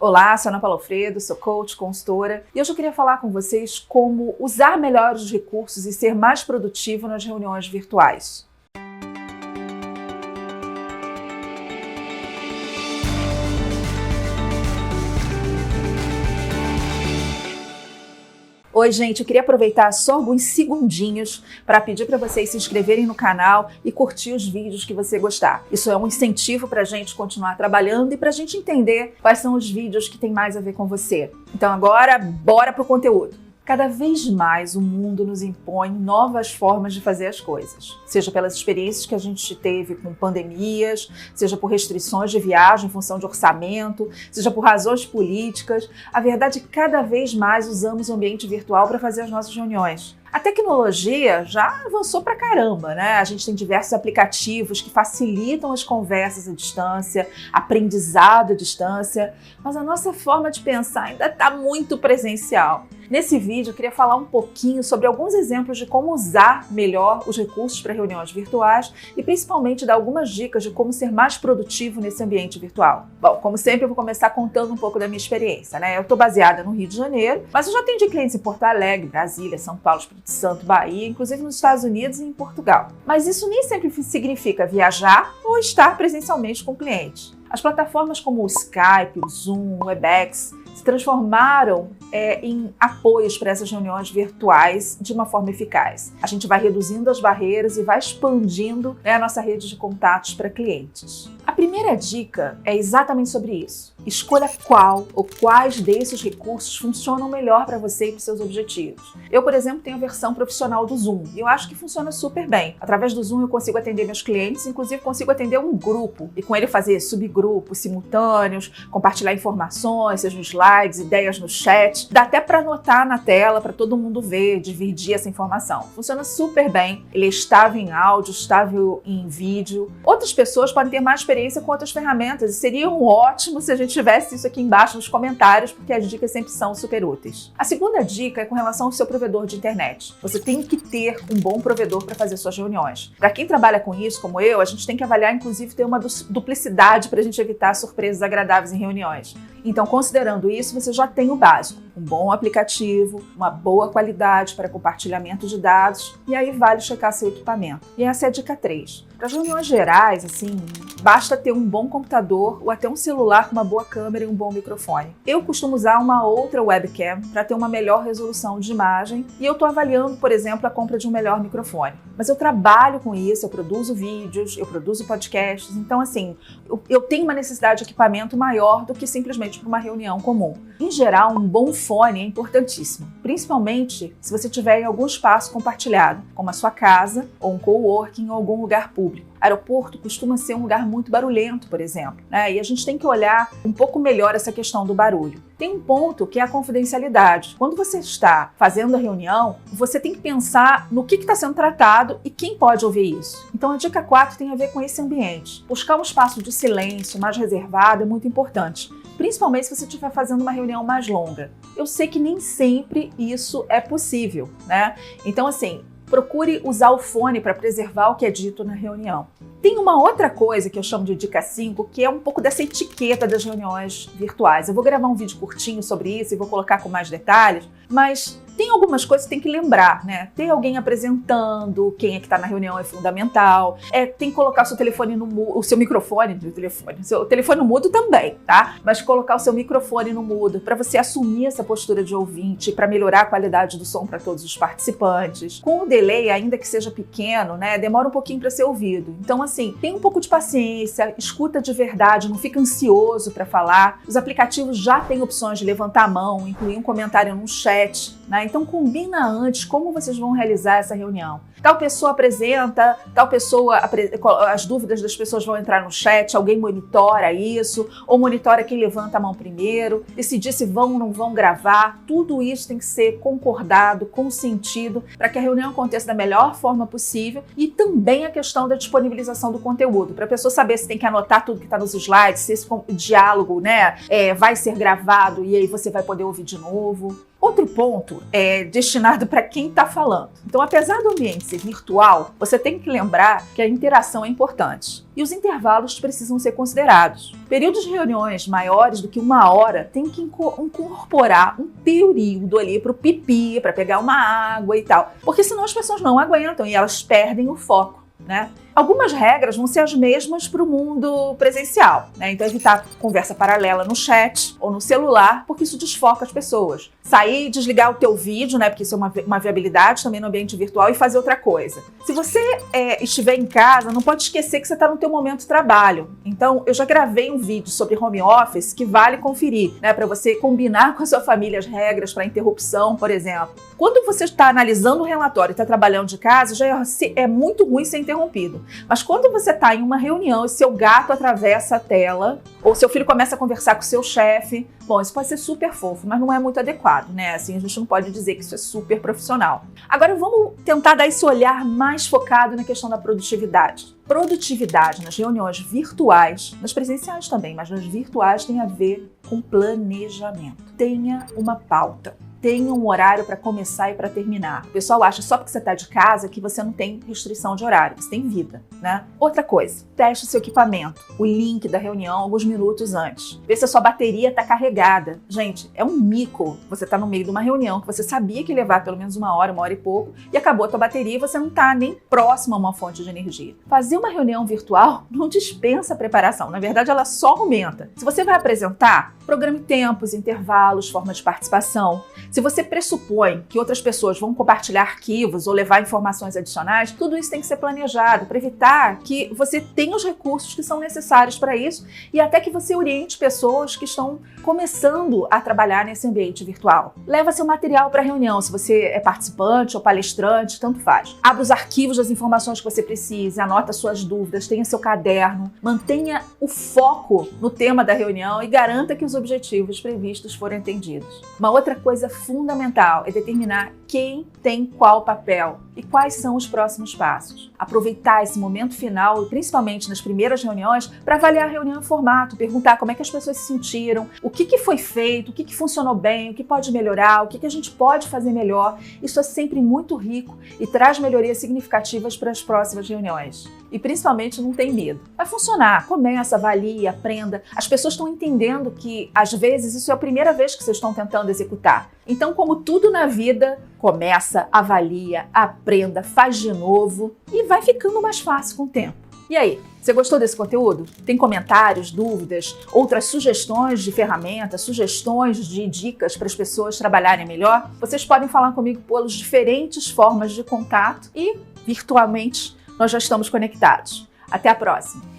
Olá, sou Ana Paula Alfredo, sou coach, consultora e hoje eu queria falar com vocês como usar melhor os recursos e ser mais produtivo nas reuniões virtuais. Oi, gente, eu queria aproveitar só alguns segundinhos para pedir para vocês se inscreverem no canal e curtir os vídeos que você gostar. Isso é um incentivo para a gente continuar trabalhando e para a gente entender quais são os vídeos que tem mais a ver com você. Então agora, bora pro conteúdo. Cada vez mais o mundo nos impõe novas formas de fazer as coisas, seja pelas experiências que a gente teve com pandemias, seja por restrições de viagem em função de orçamento, seja por razões políticas. A verdade é que cada vez mais usamos o ambiente virtual para fazer as nossas reuniões. A tecnologia já avançou pra caramba, né? A gente tem diversos aplicativos que facilitam as conversas à distância, aprendizado à distância, mas a nossa forma de pensar ainda está muito presencial. Nesse vídeo eu queria falar um pouquinho sobre alguns exemplos de como usar melhor os recursos para reuniões virtuais e principalmente dar algumas dicas de como ser mais produtivo nesse ambiente virtual. Bom, como sempre eu vou começar contando um pouco da minha experiência, né? Eu estou baseada no Rio de Janeiro, mas eu já atendi clientes em Porto Alegre, Brasília, São Paulo, Espírito Santo, Bahia, inclusive nos Estados Unidos e em Portugal. Mas isso nem sempre significa viajar ou estar presencialmente com o cliente. As plataformas como o Skype, o Zoom, o Webex se transformaram em apoios para essas reuniões virtuais de uma forma eficaz. A gente vai reduzindo as barreiras e vai expandindo a nossa rede de contatos para clientes. A primeira dica é exatamente sobre isso. Escolha qual ou quais desses recursos funcionam melhor para você e para os seus objetivos. Eu, por exemplo, tenho a versão profissional do Zoom e eu acho que funciona super bem. Através do Zoom eu consigo atender meus clientes, inclusive consigo atender um grupo e com ele fazer subgrupos simultâneos, compartilhar informações, seja nos slides, ideias no chat. Dá até para anotar na tela para todo mundo ver, dividir essa informação. Funciona super bem. Ele é estável em áudio, estável em vídeo. Outras pessoas podem ter mais experiência com outras ferramentas e seria ótimo se a gente tivesse isso aqui embaixo nos comentários, porque as dicas sempre são super úteis. A segunda dica é com relação ao seu provedor de internet. Você tem que ter um bom provedor para fazer suas reuniões. Para quem trabalha com isso, como eu, a gente tem que avaliar, inclusive, ter uma duplicidade para a gente evitar surpresas agradáveis em reuniões. Então, considerando isso, você já tem o básico. Um bom aplicativo, uma boa qualidade para compartilhamento de dados e aí vale checar seu equipamento. E essa é a dica 3. Para as reuniões gerais, assim, basta ter um bom computador ou até um celular com uma boa câmera e um bom microfone. Eu costumo usar uma outra webcam para ter uma melhor resolução de imagem e eu estou avaliando, por exemplo, a compra de um melhor microfone. Mas eu trabalho com isso, eu produzo vídeos, eu produzo podcasts, então assim, eu tenho uma necessidade de equipamento maior do que simplesmente para uma reunião comum. Em geral, um bom fone é importantíssimo, principalmente se você tiver em algum espaço compartilhado, como a sua casa, ou um coworking, ou algum lugar público. Aeroporto costuma ser um lugar muito barulhento, por exemplo, né? E a gente tem que olhar um pouco melhor essa questão do barulho. Tem um ponto que é a confidencialidade. Quando você está fazendo a reunião, você tem que pensar no que está sendo tratado e quem pode ouvir isso. Então a dica 4 tem a ver com esse ambiente. Buscar um espaço de silêncio mais reservado é muito importante, principalmente se você estiver fazendo uma reunião mais longa. Eu sei que nem sempre isso é possível, né? Então assim, procure usar o fone para preservar o que é dito na reunião. Tem uma outra coisa que eu chamo de dica 5, que é um pouco dessa etiqueta das reuniões virtuais. Eu vou gravar um vídeo curtinho sobre isso e vou colocar com mais detalhes, mas tem algumas coisas que tem que lembrar, né? Ter alguém apresentando, quem é que está na reunião é fundamental. Tem que colocar o seu telefone no mudo, o seu microfone no telefone. Seu telefone no mudo também, tá? Mas colocar o seu microfone no mudo para você assumir essa postura de ouvinte, para melhorar a qualidade do som para todos os participantes. Com o delay, ainda que seja pequeno, né? Demora um pouquinho para ser ouvido. Então, assim, tem um pouco de paciência, escuta de verdade, não fica ansioso para falar. Os aplicativos já têm opções de levantar a mão, incluir um comentário no chat, né? Então combina antes como vocês vão realizar essa reunião. Tal pessoa apresenta, tal pessoa, as dúvidas das pessoas vão entrar no chat, alguém monitora isso, ou monitora quem levanta a mão primeiro, decidir se vão ou não vão gravar. Tudo isso tem que ser concordado, consentido, para que a reunião aconteça da melhor forma possível e também a questão da disponibilização do conteúdo, para a pessoa saber se tem que anotar tudo que está nos slides, se esse diálogo, né, vai ser gravado e aí você vai poder ouvir de novo. Outro ponto é destinado para quem está falando. Então, apesar do ambiente ser virtual, você tem que lembrar que a interação é importante. E os intervalos precisam ser considerados. Períodos de reuniões maiores do que 1 hora tem que incorporar um período ali para o pipi, para pegar uma água e tal. Porque senão as pessoas não aguentam e elas perdem o foco, né? Algumas regras vão ser as mesmas para o mundo presencial, né? Então, evitar conversa paralela no chat ou no celular, porque isso desfoca as pessoas. Sair e desligar o teu vídeo, né? Porque isso é uma viabilidade também no ambiente virtual, e fazer outra coisa. Se você estiver em casa, não pode esquecer que você está no teu momento de trabalho. Então, eu já gravei um vídeo sobre home office que vale conferir, né? Para você combinar com a sua família as regras para interrupção, por exemplo. Quando você está analisando o relatório e está trabalhando de casa, já é muito ruim ser interrompido. Mas quando você está em uma reunião e seu gato atravessa a tela, ou seu filho começa a conversar com seu chefe, bom, isso pode ser super fofo, mas não é muito adequado, né? Assim, a gente não pode dizer que isso é super profissional. Agora vamos tentar dar esse olhar mais focado na questão da produtividade. Produtividade nas reuniões virtuais, nas presenciais também, mas nas virtuais tem a ver com planejamento. Tenha uma pauta. Tenha um horário para começar e para terminar. O pessoal acha só porque você está de casa que você não tem restrição de horário, você tem vida, né? Outra coisa, teste o seu equipamento, o link da reunião alguns minutos antes. Vê se a sua bateria está carregada. Gente, é um mico. Você está no meio de uma reunião que você sabia que ia levar pelo menos 1 hora e pouco, e acabou a tua bateria e você não está nem próximo a uma fonte de energia. Fazer uma reunião virtual não dispensa preparação. Na verdade, ela só aumenta. Se você vai apresentar, programe tempos, intervalos, formas de participação. Se você pressupõe que outras pessoas vão compartilhar arquivos ou levar informações adicionais, tudo isso tem que ser planejado para evitar que você tenha os recursos que são necessários para isso e até que você oriente pessoas que estão começando a trabalhar nesse ambiente virtual. Leva seu material para a reunião, se você é participante ou palestrante, tanto faz. Abra os arquivos das informações que você precisa, anota suas dúvidas, tenha seu caderno, mantenha o foco no tema da reunião e garanta que os objetivos previstos foram entendidos. Uma outra coisa fundamental é determinar quem tem qual papel e quais são os próximos passos. Aproveitar esse momento final, e principalmente nas primeiras reuniões, para avaliar a reunião em formato, perguntar como é que as pessoas se sentiram, o que foi feito, o que funcionou bem, o que pode melhorar, o que a gente pode fazer melhor. Isso é sempre muito rico e traz melhorias significativas para as próximas reuniões. E principalmente não tem medo. Vai funcionar. Começa, avalie, aprenda. As pessoas estão entendendo que, às vezes, isso é a primeira vez que vocês estão tentando executar. Então, como tudo na vida, começa, avalia, aprenda, faz de novo e vai ficando mais fácil com o tempo. E aí, você gostou desse conteúdo? Tem comentários, dúvidas, outras sugestões de ferramentas, sugestões de dicas para as pessoas trabalharem melhor? Vocês podem falar comigo pelas diferentes formas de contato e, virtualmente, nós já estamos conectados. Até a próxima!